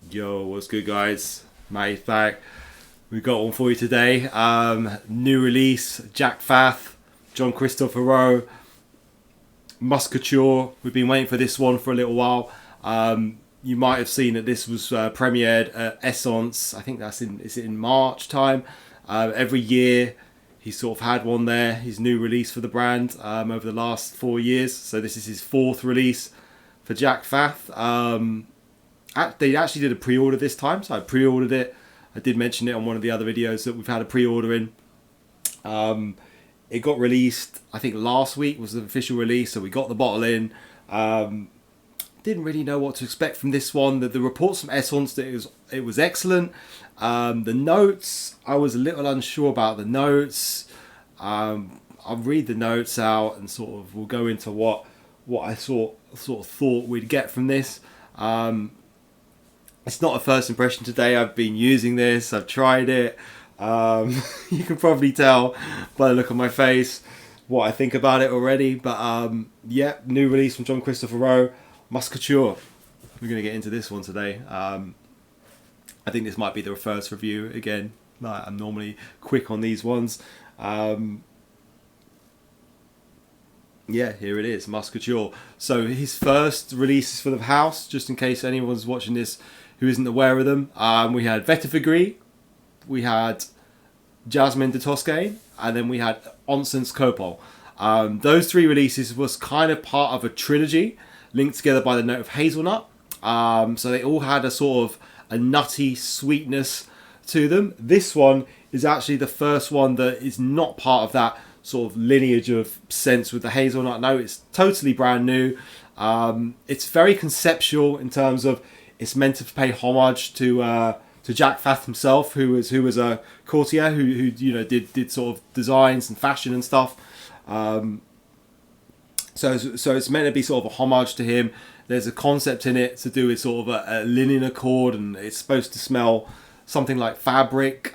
Yo, what's good, guys? Mate's back. We've got one for you today. New release, Jacques Fath, Jean-Christophe Hérault, Musc Couture. We've been waiting for this one for a little while. You might have seen that this was premiered at Essence. I think is it in March time? Every year he's sort of had one there. His new release for the brand over the last 4 years. So this is his 4th release for Jacques Fath. They actually did a pre-order this time, so I pre-ordered it. I did mention it on one of the other videos that we've had a pre-order in. It got released, I think last week was the official release, so we got the bottle in. Didn't really know what to expect from this one. The reports from Essence that it was excellent. The notes, I was a little unsure about the notes. I'll read the notes out and sort of we'll go into what I sort of thought we'd get from this. It's not a first impression today. I've been using this. I've tried it. You can probably tell by the look on my face what I think about it already. But yeah, new release from Jean-Christophe Hérault, Musc Couture. We're going to get into this one today. I think this might be the first review again. I'm normally quick on these ones. Yeah, here it is, Musc Couture. So his first releases for the house, just in case anyone's watching this who isn't aware of them. We had Vetiver Gris, we had Jasmine de Toscane, and then we had Encens Copal. Those 3 releases was kind of part of a trilogy linked together by the note of hazelnut. So they all had a sort of a nutty sweetness to them. This one is actually the first one that is not part of that sort of lineage of scents with the hazelnut. No, it's totally brand new. It's very conceptual in terms of it's meant to pay homage to Jacques Fath himself, who was a courtier who you know did sort of designs and fashion and stuff. So it's meant to be sort of a homage to him. There's a concept in it to do with sort of a linen accord, and it's supposed to smell something like fabric.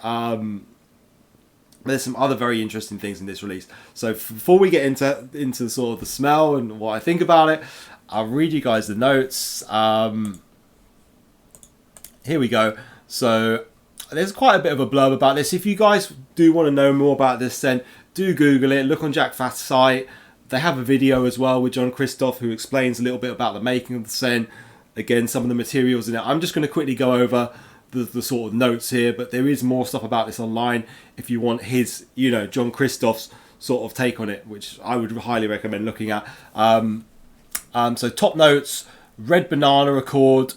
There's some other very interesting things in this release. So before we get into sort of the smell and what I think about it, I'll read you guys the notes. Here we go. So there's quite a bit of a blurb about this. If you guys do want to know more about this scent, do Google it. Look on Jacques Fath's site. They have a video as well with Jean-Christophe who explains a little bit about the making of the scent. Again, some of the materials in it. I'm just going to quickly go over the sort of notes here, but there is more stuff about this online if you want his, you know, Jean-Christophe's sort of take on it, which I would highly recommend looking at. So top notes, red banana accord,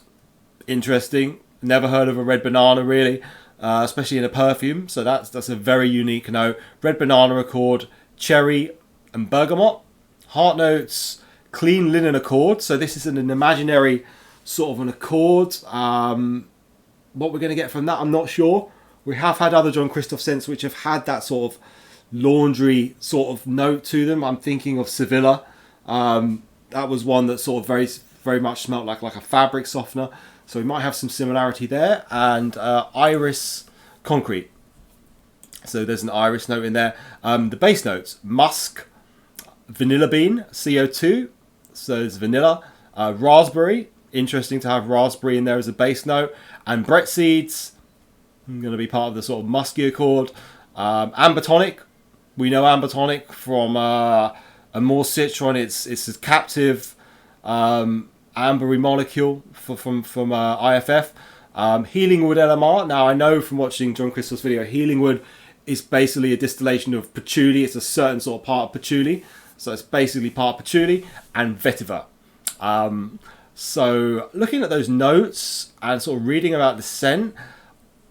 interesting. Never heard of a red banana really, especially in a perfume. So that's a very unique note. Red banana accord, cherry and bergamot. Heart notes, clean linen accord. So this is an imaginary sort of an accord. What we're going to get from that, I'm not sure. We have had other Jean-Christophe scents which have had that sort of laundry sort of note to them. I'm thinking of Sevilla. That was one that sort of very, very much smelled like a fabric softener. So we might have some similarity there. And iris concrete. So there's an iris note in there. The base notes, musk, vanilla bean, CO2. So there's vanilla, raspberry. Interesting to have raspberry in there as a base note. And Brett seeds, going to be part of the sort of musky accord. Amber tonic, we know amber tonic from Amore Citron. It's a captive ambery molecule from IFF. Healing wood LMR. Now I know from watching Jean-Christophe's video, healing wood is basically a distillation of patchouli. It's a certain sort of part of patchouli, so it's basically part patchouli and vetiver. So looking at those notes and sort of reading about the scent,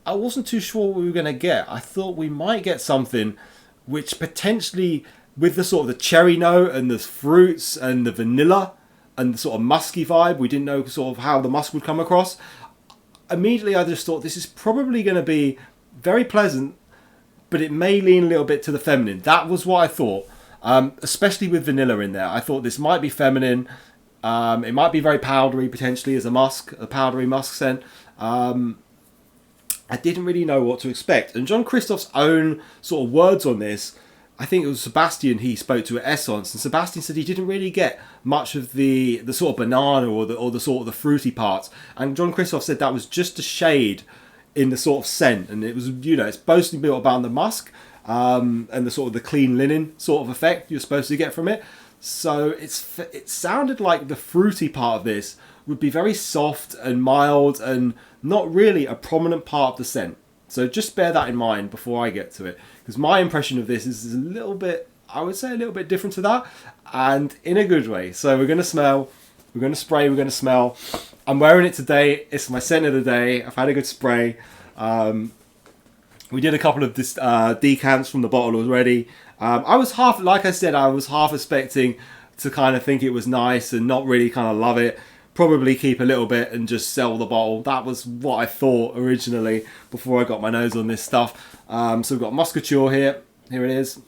I wasn't too sure what we were going to get. I thought we might get something which potentially, with the sort of the cherry note and the fruits and the vanilla and the sort of musky vibe, we didn't know sort of how the musk would come across. Immediately I just thought this is probably going to be very pleasant, but it may lean a little bit to the feminine. That was what I thought, especially with vanilla in there. I thought this might be feminine. It might be very powdery potentially as a powdery musk scent. I didn't really know what to expect. And Jean-Christophe's own sort of words on this I think it was Sebastian he spoke to at Essence, and Sebastian said he didn't really get much of the sort of banana or the sort of the fruity parts. And Jean-Christophe said that was just a shade in the sort of scent, and it was, you know, it's mostly built about the musk and the sort of the clean linen sort of effect you're supposed to get from it. So it sounded like the fruity part of this would be very soft and mild and not really a prominent part of the scent. So just bear that in mind before I get to it, because my impression of this is a little bit, I would say a little bit different to that, and in a good way. So we're going to smell, we're going to spray, we're going to smell. I'm wearing it today. It's my scent of the day. I've had a good spray. We did a couple of decants from the bottle already. I was half, like I said, I was half expecting to kind of think it was nice and not really kind of love it. Probably keep a little bit and just sell the bottle. That was what I thought originally before I got my nose on this stuff. So we've got Musc Couture here. Here it is.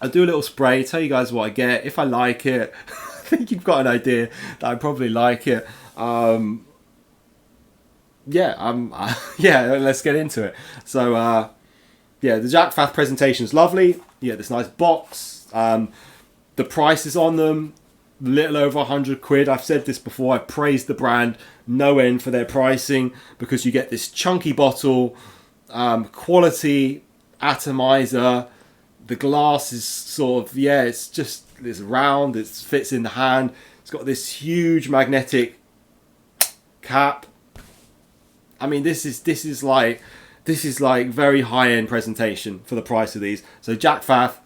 I'll do a little spray, tell you guys what I get. If I like it, I think you've got an idea that I probably like it. Yeah, let's get into it. So, yeah, the Jacques Fath presentation is lovely. Yeah, this nice box. The prices on them, little over 100 quid. I've said this before. I praised the brand no end for their pricing, because you get this chunky bottle, quality atomizer. The glass is sort of, yeah, it's just, it's round, it fits in the hand. It's got this huge magnetic cap. I mean, this is like very high-end presentation for the price of these. So Jacques Fath,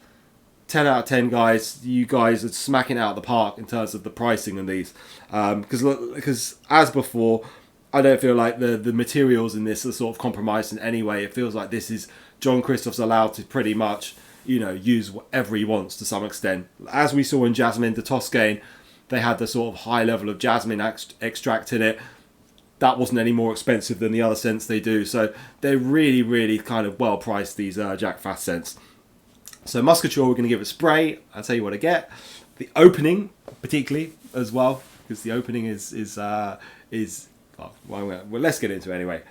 10 out of 10, guys. You guys are smacking it out of the park in terms of the pricing on these. Because as before, I don't feel like the materials in this are sort of compromised in any way. It feels like this is Jean-Christophe's allowed to pretty much, you know, use whatever he wants to some extent. As we saw in Jasmine de Toscane, they had the sort of high level of jasmine extract in it. That wasn't any more expensive than the other scents they do. So they're really, really kind of well priced, these Jacques Fath scents. So Musc Couture, we're going to give it a spray. I'll tell you what I get. The opening, particularly, as well, because the opening is well, let's get into it anyway.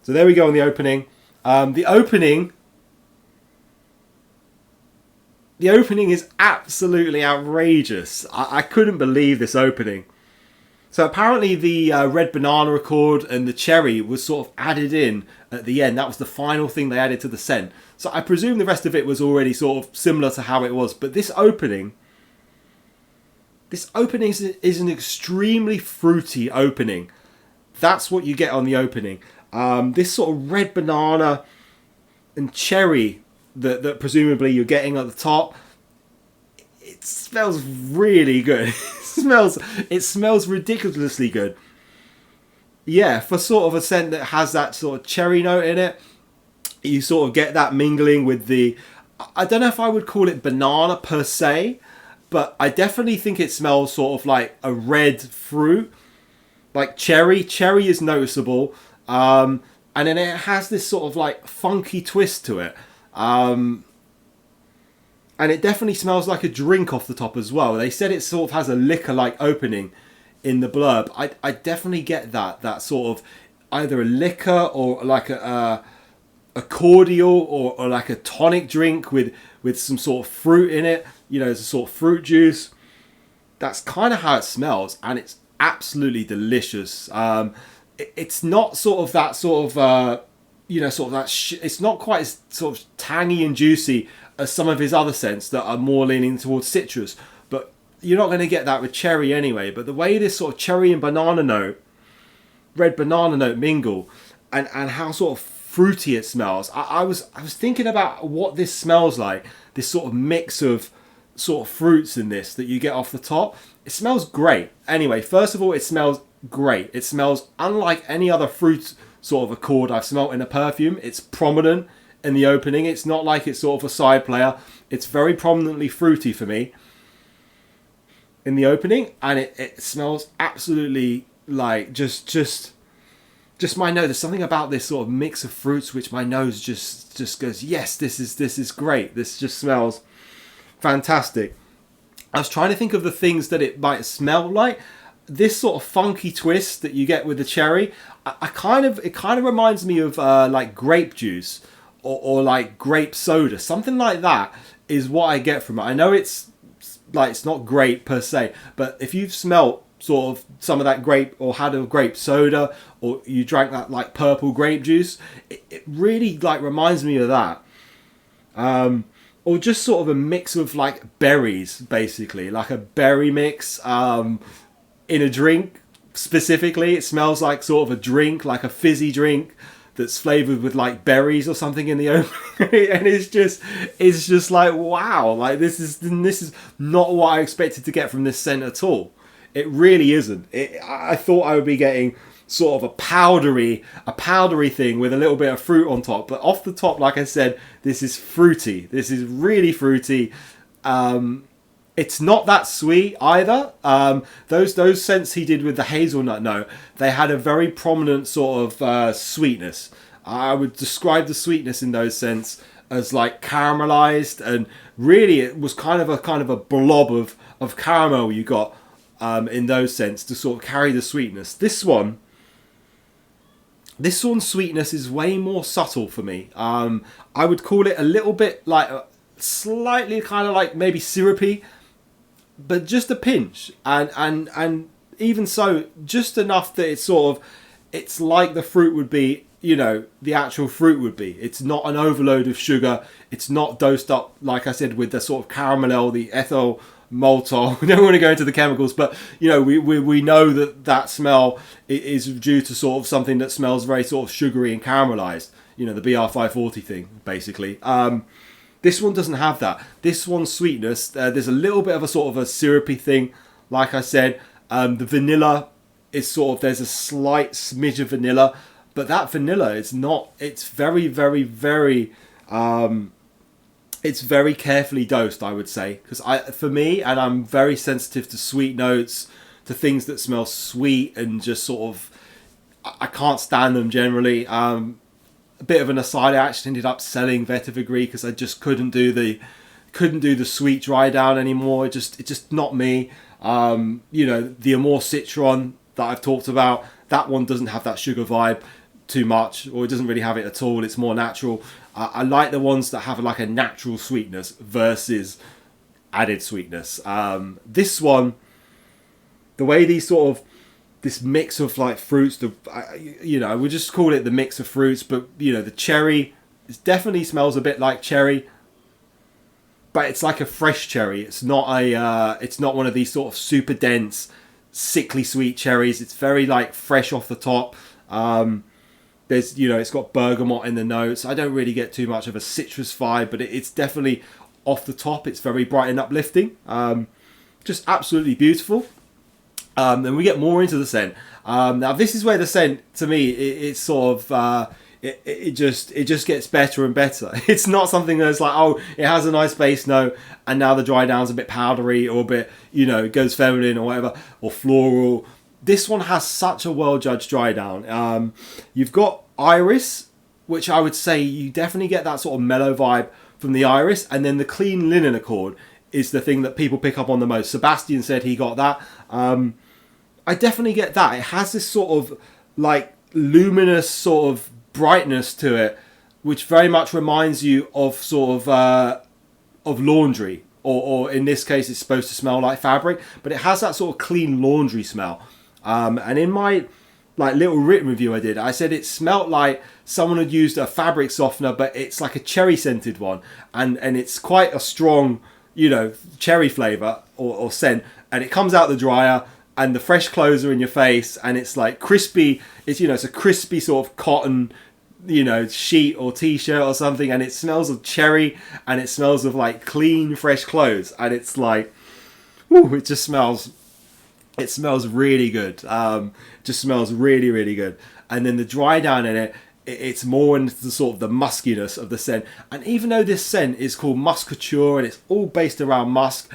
So there we go on the opening. The opening is absolutely outrageous. I couldn't believe this opening. So apparently the red banana accord and the cherry was sort of added in at the end. That was the final thing they added to the scent. So I presume the rest of it was already sort of similar to how it was. But this opening is an extremely fruity opening. That's what you get on the opening. This sort of red banana and cherry that presumably you're getting at the top, it smells really good. It smells ridiculously good. Yeah, for sort of a scent that has that sort of cherry note in it, you sort of get that mingling with the, I don't know if I would call it banana per se, but I definitely think it smells sort of like a red fruit, like cherry. Cherry is noticeable. And then it has this sort of like funky twist to it. And it definitely smells like a drink off the top as well. They said it sort of has a liquor-like opening in the blurb. I definitely get that sort of either a liquor or like a cordial or like a tonic drink with some sort of fruit in it. You know, there's a sort of fruit juice. That's kind of how it smells, and it's absolutely delicious. It's not sort of that sort of it's not quite as sort of tangy and juicy as some of his other scents that are more leaning towards citrus, but you're not going to get that with cherry anyway. But the way this sort of cherry and banana note, red banana note mingle, and how sort of fruity it smells, I was thinking about what this smells like, this sort of mix of sort of fruits in this that you get off the top. It smells great. Anyway, first of all, it smells great. It smells unlike any other fruit sort of accord I've smelt in a perfume. It's prominent in the opening. It's not like it's sort of a side player. It's very prominently fruity for me in the opening, and it smells absolutely like just my nose. There's something about this sort of mix of fruits which my nose just goes, yes, this is great. This just smells fantastic. I was trying to think of the things that it might smell like. This sort of funky twist that you get with the cherry, it kind of reminds me of like grape juice or like grape soda, something like that is what I get from it. I know it's not grape per se, but if you've smelt sort of some of that grape or had a grape soda or you drank that like purple grape juice, it really like reminds me of that. Or just sort of a mix of like berries, basically, like a berry mix in a drink. Specifically, it smells like sort of a drink, like a fizzy drink that's flavored with like berries or something in the opening. And it's just like, wow, like this is not what I expected to get from this scent at all. It really isn't. I thought I would be getting sort of a powdery thing with a little bit of fruit on top, but off the top, like I said, this is fruity. This is really fruity. It's not that sweet either. Those scents he did with the hazelnut, no, they had a very prominent sort of sweetness. I would describe the sweetness in those scents as like caramelized, and really it was kind of a blob of caramel you got in those scents to sort of carry the sweetness. This one's sweetness is way more subtle for me. I would call it a little bit like slightly kind of like maybe syrupy, but just a pinch, and even so, just enough that it's like the fruit would be, the actual fruit would be. It's not an overload of sugar. It's not dosed up, like I said, with the sort of caramel, the ethyl maltol. We don't want to go into the chemicals, but we know that smell is due to sort of something that smells very sort of sugary and caramelized. The BR540 thing, basically. This one doesn't have that. This one's sweetness, there's a little bit of a sort of a syrupy thing, like I said. The vanilla is sort of, there's a slight smidge of vanilla, but that vanilla is not, it's very, very, very, it's very carefully dosed, I would say. Because for me, and I'm very sensitive to sweet notes, to things that smell sweet and just sort of, I can't stand them generally. A bit of an aside, I actually ended up selling Vetiver Gris because I just couldn't do the sweet dry down anymore. It's just not me. The Amore Citron that I've talked about, that one doesn't have that sugar vibe too much, or it doesn't really have it at all. It's more natural. I like the ones that have like a natural sweetness versus added sweetness. This one, the way these sort of, this mix of like fruits, we just call it the mix of fruits, but the cherry, it definitely smells a bit like cherry, but it's like a fresh cherry. It's not one of these sort of super dense, sickly sweet cherries. It's very like fresh off the top. There's, it's got bergamot in the notes. I don't really get too much of a citrus vibe, but it's definitely off the top. It's very bright and uplifting. Just absolutely beautiful. Then we get more into the scent. Now this is where the scent, to me, it's sort of it just gets better and better. It's not something that's like, oh, it has a nice base note, and now the dry down's a bit powdery or a bit, it goes feminine or whatever, or floral. This one has such a well judged dry down. You've got iris, which I would say you definitely get that sort of mellow vibe from the iris, and then the clean linen accord is the thing that people pick up on the most. Sebastian said he got that. I definitely get that. It has this sort of like luminous sort of brightness to it, which very much reminds you of sort of laundry, or in this case it's supposed to smell like fabric, but it has that sort of clean laundry smell. And in my like little written review I did, I said it smelt like someone had used a fabric softener, but it's like a cherry scented one, and it's quite a strong cherry flavour or scent, and it comes out the dryer, and the fresh clothes are in your face, and it's like crispy. It's it's a crispy sort of cotton sheet or t-shirt or something, and it smells of cherry, and it smells of like clean fresh clothes, and it's like, ooh, it smells really good. Just smells really, really good. And then the dry down in it, it's more into the sort of the muskiness of the scent. And even though this scent is called Musc Couture and it's all based around musk,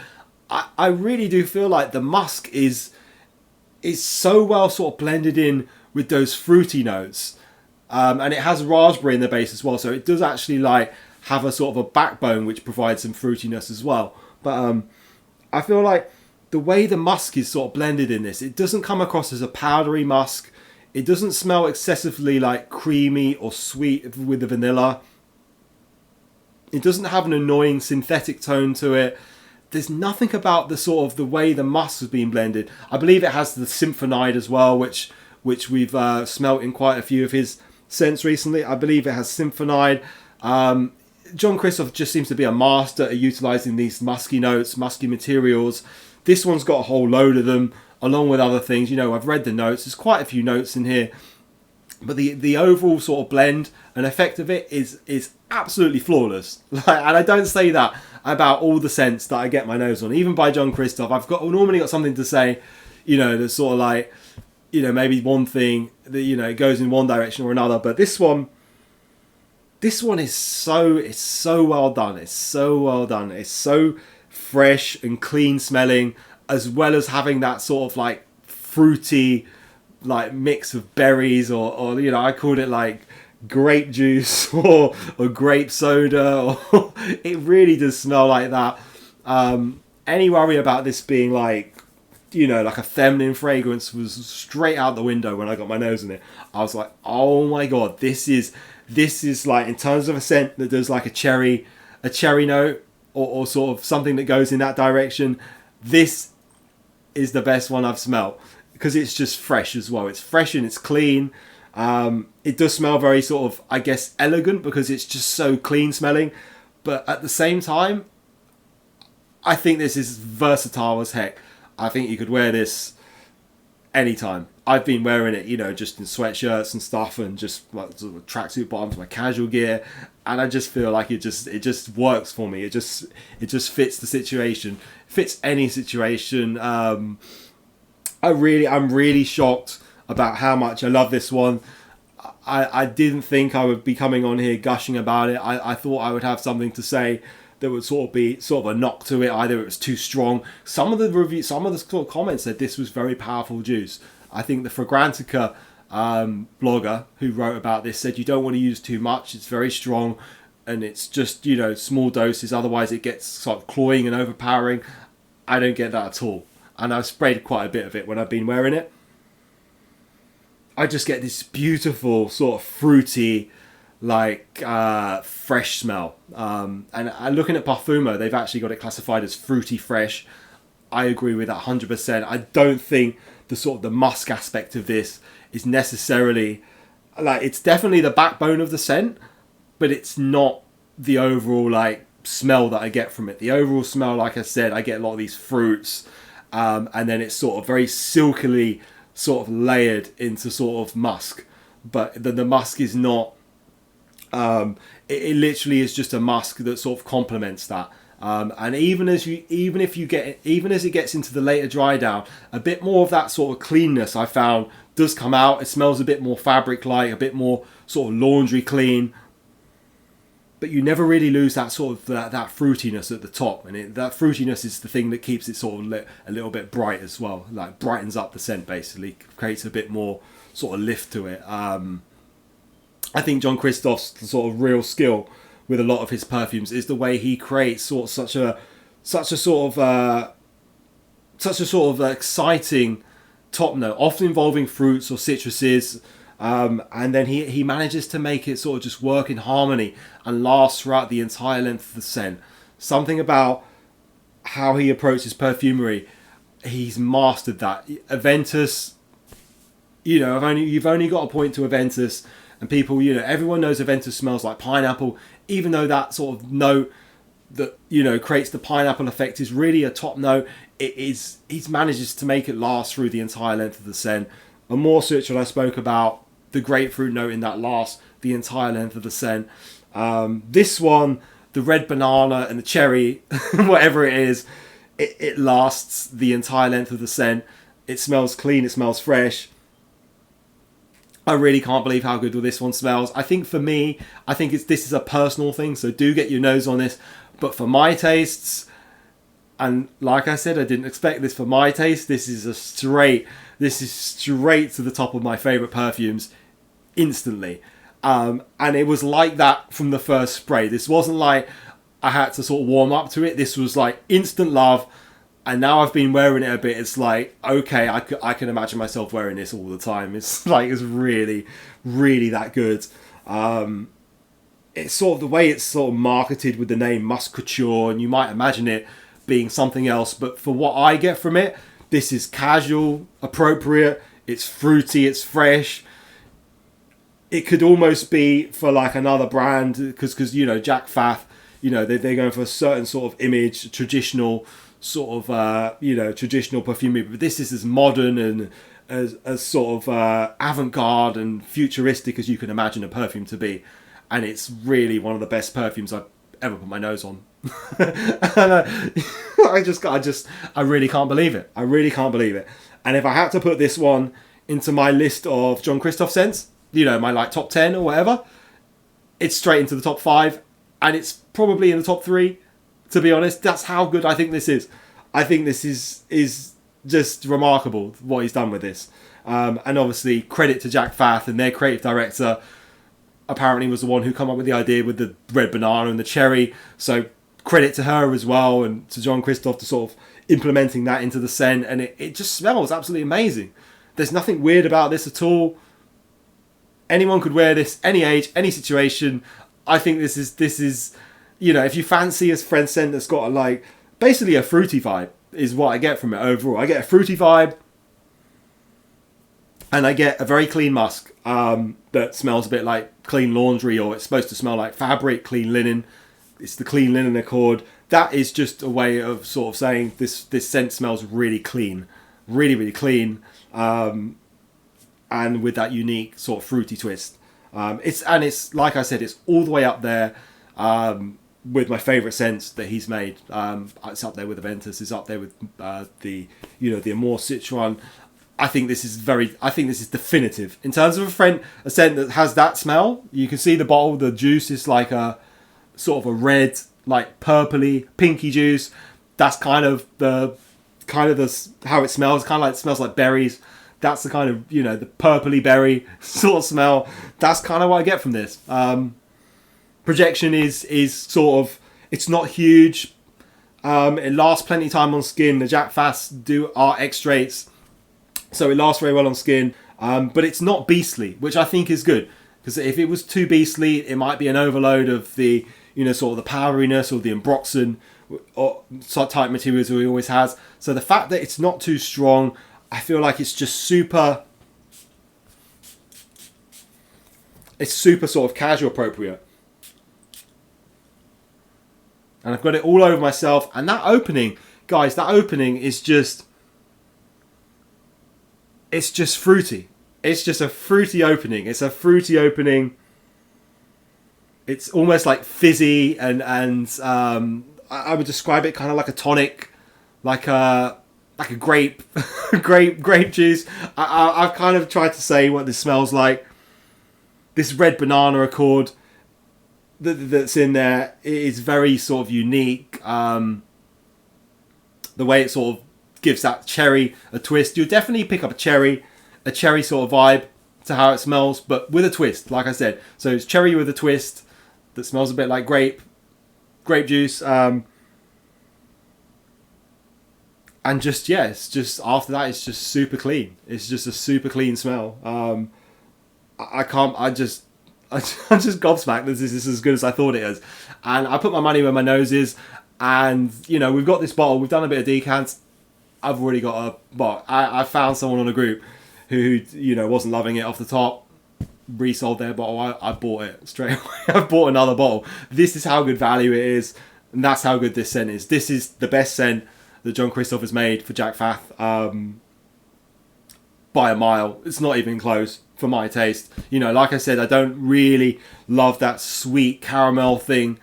I really do feel like the musk is so well sort of blended in with those fruity notes. And it has raspberry in the base as well, so it does actually like have a sort of a backbone which provides some fruitiness as well. But I feel like the way the musk is sort of blended in this, it doesn't come across as a powdery musk. It doesn't smell excessively like creamy or sweet with the vanilla. It doesn't have an annoying synthetic tone to it. There's nothing about the sort of the way the musk has been blended. I believe it has the symphonide as well, which we've smelt in quite a few of his scents recently. I believe it has symphonide. Jean-Christophe just seems to be a master at utilising these musky notes, musky materials. This one's got a whole load of them, along with other things. You know, I've read the notes. There's quite a few notes in here. But the overall sort of blend and effect of it is absolutely flawless. And I don't say that about all the scents that I get my nose on. Even by Jean-Christophe, I've normally got something to say, you know, that's sort of like, you know, maybe one thing that, you know, goes in one direction or another. But this one is so well done. It's so well done. It's so fresh and clean smelling, as well as having that sort of like fruity, like mix of berries or you know, I called it like grape juice or grape soda. Or it really does smell like that. Any worry about this being like, you know, like a feminine fragrance was straight out the window when I got my nose in it. I was like, oh my god, this is like, in terms of a scent that does like a cherry note or sort of something that goes in that direction, this is the best one I've smelled, because it's just fresh as well. It's fresh and it's clean. It does smell very sort of, I guess, elegant, because it's just so clean smelling. But at the same time, I think this is versatile as heck. I think you could wear this anytime. I've been wearing it, you know, just in sweatshirts and stuff, and just like sort of tracksuit bottoms, my casual gear, and I just feel like it just works for me. It just fits the situation, fits any situation. I'm really shocked about how much I love this one. I didn't think I would be coming on here gushing about it. I thought I would have something to say that would sort of a knock to it. Either it was too strong. Some of the sort of comments said this was very powerful juice. I think the Fragrantica blogger who wrote about this said you don't want to use too much. It's very strong, and it's just, you know, small doses. Otherwise, it gets sort of cloying and overpowering. I don't get that at all, and I've sprayed quite a bit of it when I've been wearing it. I just get this beautiful sort of fruity, like fresh smell. And looking at Parfumo, they've actually got it classified as fruity fresh. I agree with that 100%. I don't think the musk aspect of this is necessarily, like, it's definitely the backbone of the scent, but it's not the overall like smell that I get from it. The overall smell, like I said, I get a lot of these fruits, and then it's sort of very silkily sort of layered into sort of musk, but the musk is not. It literally is just a musk that sort of complements that. And even as it gets into the later dry down, a bit more of that sort of cleanness I found does come out. It smells a bit more fabric-like, a bit more sort of laundry clean. But you never really lose that sort of that fruitiness at the top, and that fruitiness is the thing that keeps it sort of a little bit bright as well. Like brightens up the scent, basically creates a bit more sort of lift to it. I think Jean-Christophe's sort of real skill with a lot of his perfumes is the way he creates such a sort of exciting top note, often involving fruits or citruses. And then he manages to make it sort of just work in harmony and last throughout the entire length of the scent. Something about how he approaches perfumery, he's mastered that. Aventus, you know, you've only got to point to Aventus, and people, you know, everyone knows Aventus smells like pineapple, even though that sort of note that, you know, creates the pineapple effect is really a top note. He manages to make it last through the entire length of the scent. And more Citral, I spoke about the grapefruit note in that last the entire length of the scent. This one, the red banana and the cherry, whatever it is, it lasts the entire length of the scent. It smells clean, it smells fresh. I really can't believe how good this one smells. I think for me, this is a personal thing, so do get your nose on this. But for my tastes, and like I said, I didn't expect this for my taste, this is straight to the top of my favourite perfumes instantly. And it was like that from the first spray. This wasn't like I had to sort of warm up to it. This was like instant love. And now I've been wearing it a bit, it's like, okay, I can imagine myself wearing this all the time. It's like, it's really, really that good. it's sort of the way it's sort of marketed with the name Musc Couture, and you might imagine it being something else, but for what I get from it, this is casual, appropriate, it's fruity, it's fresh. It could almost be for like another brand, because you know, Jacques Fath, you know, they're going for a certain sort of image, traditional sort of, you know, traditional perfumery, but this is as modern and as sort of avant-garde and futuristic as you can imagine a perfume to be. And it's really one of the best perfumes I've ever put my nose on. And, I really can't believe it. I really can't believe it. And if I had to put this one into my list of Jean-Christophe scents, you know, my like top 10 or whatever, it's straight into the top 5, and it's probably in the top 3, to be honest. That's how good I think this is. I think this is just remarkable what he's done with this. And obviously credit to Jacques Fath, and their creative director apparently was the one who came up with the idea with the red banana and the cherry. So credit to her as well, and to Jean-Christophe to sort of implementing that into the scent. And it just smells absolutely amazing. There's nothing weird about this at all. Anyone could wear this, any age, any situation. I think this is, you know, if you fancy a French scent that's got basically a fruity vibe, is what I get from it overall. I get a fruity vibe, and I get a very clean musk that smells a bit like clean laundry, or it's supposed to smell like fabric, clean linen. It's the clean linen accord. That is just a way of sort of saying this scent smells really clean, really, really clean. And with that unique sort of fruity twist. It's like I said, it's all the way up there with my favourite scents that he's made. It's up there with Aventus. It's up there with the Amore Citron. I think this is definitive in terms of a scent that has that smell. You can see the bottle. The juice is like a sort of a red, like purpley, pinky juice. That's kind of the how it smells. It smells like berries. That's the kind of, you know, the purpley berry sort of smell. That's kind of what I get from this. Projection is sort of, it's not huge. It lasts plenty of time on skin. The Jacques Faths are extraits, so it lasts very well on skin. But it's not beastly, which I think is good. Because if it was too beastly, it might be an overload of the, you know, sort of the powderiness or the ambroxan or type materials that he always has. So the fact that it's not too strong, I feel like it's just super sort of casual appropriate. And I've got it all over myself. And that opening, guys, is just, it's just fruity. It's just a fruity opening. It's a fruity opening. It's almost like fizzy and I would describe it kind of like a tonic, like a grape juice. I've kind of tried to say what this smells like. This red banana accord that's in there is very sort of unique. The way it sort of gives that cherry a twist. You'll definitely pick up a cherry sort of vibe to how it smells, but with a twist, like I said. So it's cherry with a twist that smells a bit like grape juice. And just, yeah, it's just, after that, it's just super clean. It's just a super clean smell. I'm just gobsmacked. This is as good as I thought it is. And I put my money where my nose is. And, you know, we've got this bottle. We've done a bit of decants. I've already got a bottle. I found someone on a group who, you know, wasn't loving it off the top. Resold their bottle. I bought it straight away. I bought another bottle. This is how good value it is. And that's how good this scent is. This is the best scent that Jean-Christophe has made for Jacques Fath by a mile. It's not even close for my taste. You know, like I said, I don't really love that sweet caramel thing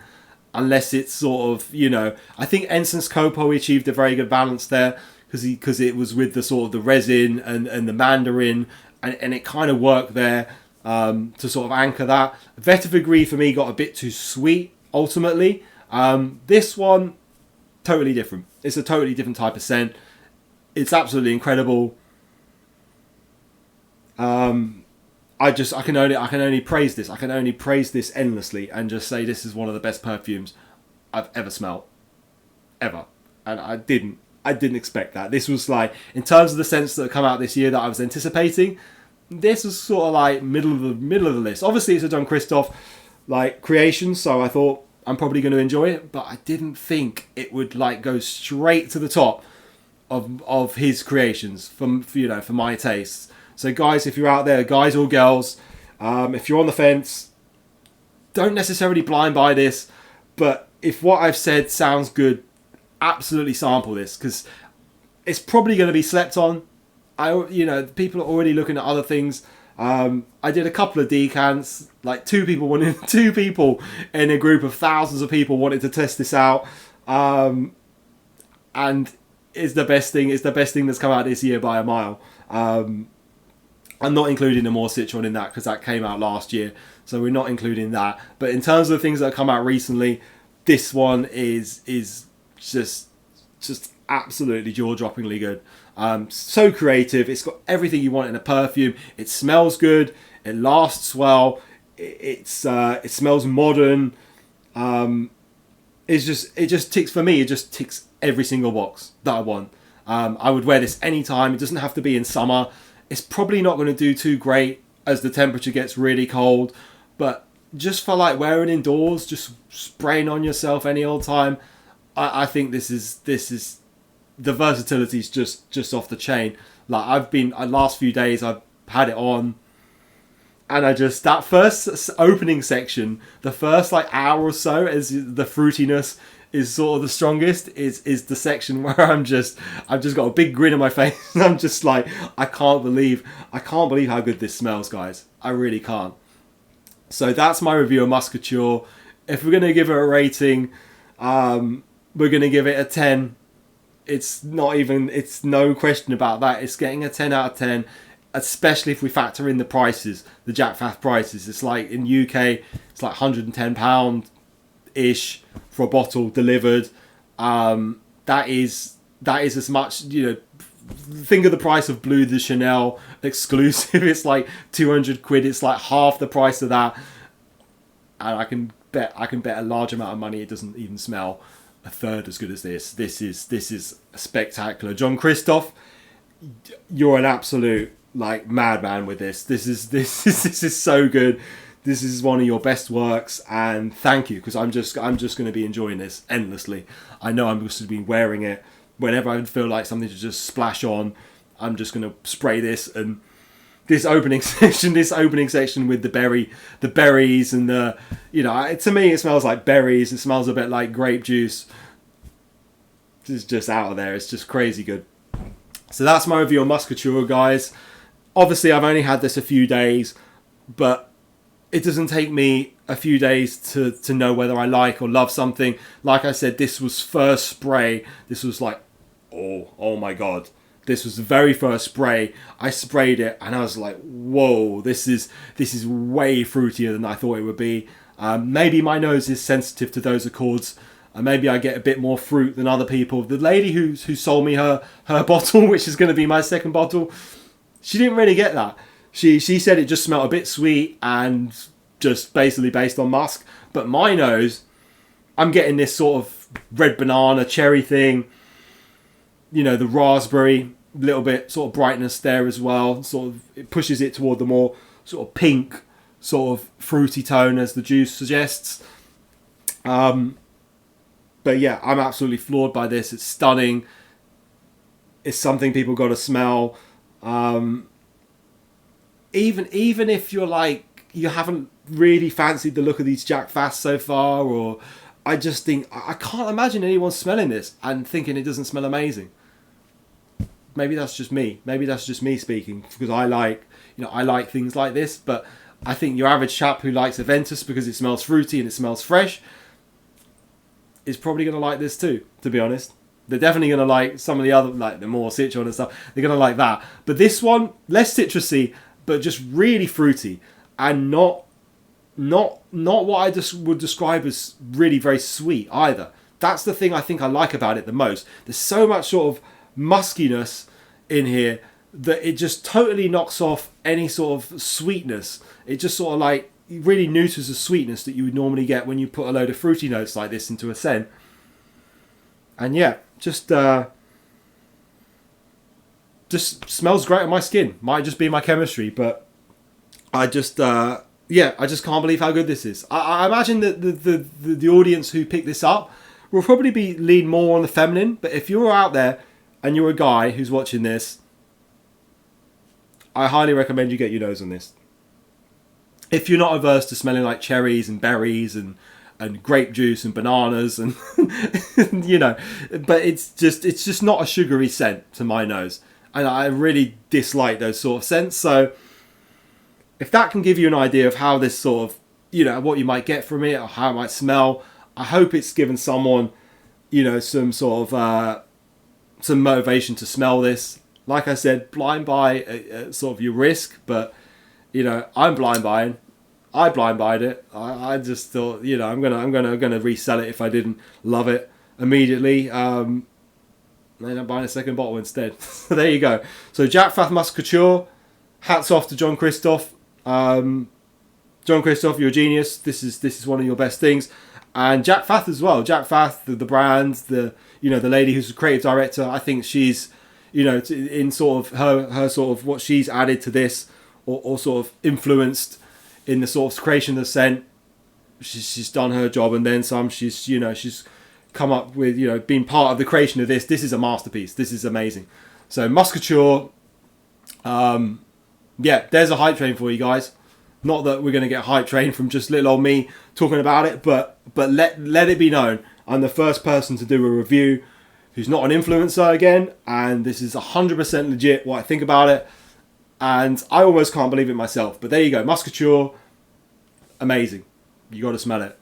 unless it's sort of, you know, I think Ensign's Copo achieved a very good balance there because it was with the sort of the resin and the mandarin, and it kind of worked there to sort of anchor that. Vetiver Gris for me got a bit too sweet ultimately. This one, totally different. It's a totally different type of scent. It's absolutely incredible. I can only praise this. I can only praise this endlessly and just say this is one of the best perfumes I've ever smelled, ever. And I didn't expect that. This was like, in terms of the scents that have come out this year that I was anticipating, this was sort of like middle of the list. Obviously, it's a Jean-Christophe, like creations, so I thought I'm probably going to enjoy it, but I didn't think it would like go straight to the top of his creations for my tastes. So guys, if you're out there, guys or girls, if you're on the fence, don't necessarily blind buy this, but if what I've said sounds good, absolutely sample this, because it's probably going to be slept on. People are already looking at other things. I did a couple of decants, like two people in a group of thousands of people wanted to test this out, and it's the best thing. It's the best thing that's come out this year by a mile. I'm not including the more citron in that because that came out last year, so we're not including that. But in terms of the things that have come out recently, this one is just absolutely jaw-droppingly good. So creative. It's got everything you want in a perfume. It smells good. It lasts well. It smells modern. It just ticks for me. It just ticks every single box that I want. I would wear this anytime. It doesn't have to be in summer. It's probably not going to do too great as the temperature gets really cold, but just for like wearing indoors, just spraying on yourself any old time, I think this is the versatility is just off the chain. Like last few days I've had it on, and that first opening section, the first like hour or so, as the fruitiness is sort of the strongest, is the section where I've just got a big grin on my face and I'm just like, I can't believe how good this smells, guys. I really can't. So that's my review of Musc Couture. If we're gonna give it a rating, we're gonna give it a 10. It's no question about that. It's getting a 10 out of 10, especially if we factor in the prices, the Jacques Fath prices. It's like in UK, it's like £110 ish for a bottle delivered. That is as much, think of the price of Bleu de Chanel exclusive. It's like 200 quid. It's like half the price of that, and I can bet a large amount of money it doesn't even smell a third as good as this. This is spectacular. Jean-Christophe, you're an absolute like madman with this. This is so good. This is one of your best works, and thank you, because I'm just going to be enjoying this endlessly. I know I'm just going to be wearing it whenever I feel like something to just splash on. I'm just going to spray this, and this opening section with the berries and the, to me it smells like berries. It smells a bit like grape juice. It's just out of there. It's just crazy good. So that's my review on Musc Couture, guys. Obviously, I've only had this a few days, but it doesn't take me a few days to know whether I like or love something. Like I said, this was first spray. This was like, oh my God. This was the very first spray. I sprayed it and I was like, whoa, this is way fruitier than I thought it would be. Maybe my nose is sensitive to those accords. Maybe I get a bit more fruit than other people. The lady who sold me her bottle, which is going to be my second bottle, she didn't really get that. She said it just smelled a bit sweet and just basically based on musk. But my nose, I'm getting this sort of red banana, cherry thing. The raspberry, little bit sort of brightness there as well. Sort of, it pushes it toward the more sort of pink, sort of fruity tone as the juice suggests. But yeah, I'm absolutely floored by this. It's stunning. It's something people got to smell. Even if you're like, you haven't really fancied the look of these Jacques Fath so far, or I just think, I can't imagine anyone smelling this and thinking it doesn't smell amazing. Maybe that's just me. Maybe that's just me speaking, because I like things like this, but I think your average chap who likes Aventus because it smells fruity and it smells fresh is probably going to like this too, to be honest. They're definitely going to like some of the other, like the more citron and stuff. They're going to like that. But this one, less citrusy, but just really fruity, and not what I just would describe as really very sweet either. That's the thing I think I like about it the most. There's so much sort of muskiness in here that it just totally knocks off any sort of sweetness. It just sort of like really neuters the sweetness that you would normally get when you put a load of fruity notes like this into a scent. And yeah, just smells great on my skin. Might just be my chemistry, but I just yeah, I just can't believe how good this is. I imagine that the audience who picked this up will probably be lean more on the feminine. But if you're out there and you're a guy who's watching this, I highly recommend you get your nose on this. If you're not averse to smelling like cherries and berries and grape juice and bananas and you know, but it's just not a sugary scent to my nose, and I really dislike those sort of scents. So if that can give you an idea of how this sort of, you know, what you might get from it or how it might smell, I hope it's given someone, you know, some sort of some motivation to smell this. Like I said, blind buy sort of your risk, but you know, I'm blind buying. I blind buyed it. I just thought, you know, I'm gonna resell it if I didn't love it immediately. Then I'm buying a second bottle instead. So there you go. So Jacques Fath Musc Couture. Hats off to Jean-Christophe. Jean-Christophe, you're a genius. This is one of your best things. And Jacques Fath as well. Jacques Fath, the brand, the lady who's the creative director. I think she's, you know, in sort of her sort of what she's added to this, or sort of influenced in the sort of creation of the scent. She's done her job and then some. She's come up with, you know, being part of the creation of this. This is a masterpiece. This is amazing. So Musc Couture. Yeah, there's a hype train for you guys. Not that we're going to get hype train from just little old me talking about it, but let it be known, I'm the first person to do a review who's not an influencer again, and this is 100% legit what I think about it, and I almost can't believe it myself. But there you go, Musc Couture, amazing. You got to smell it.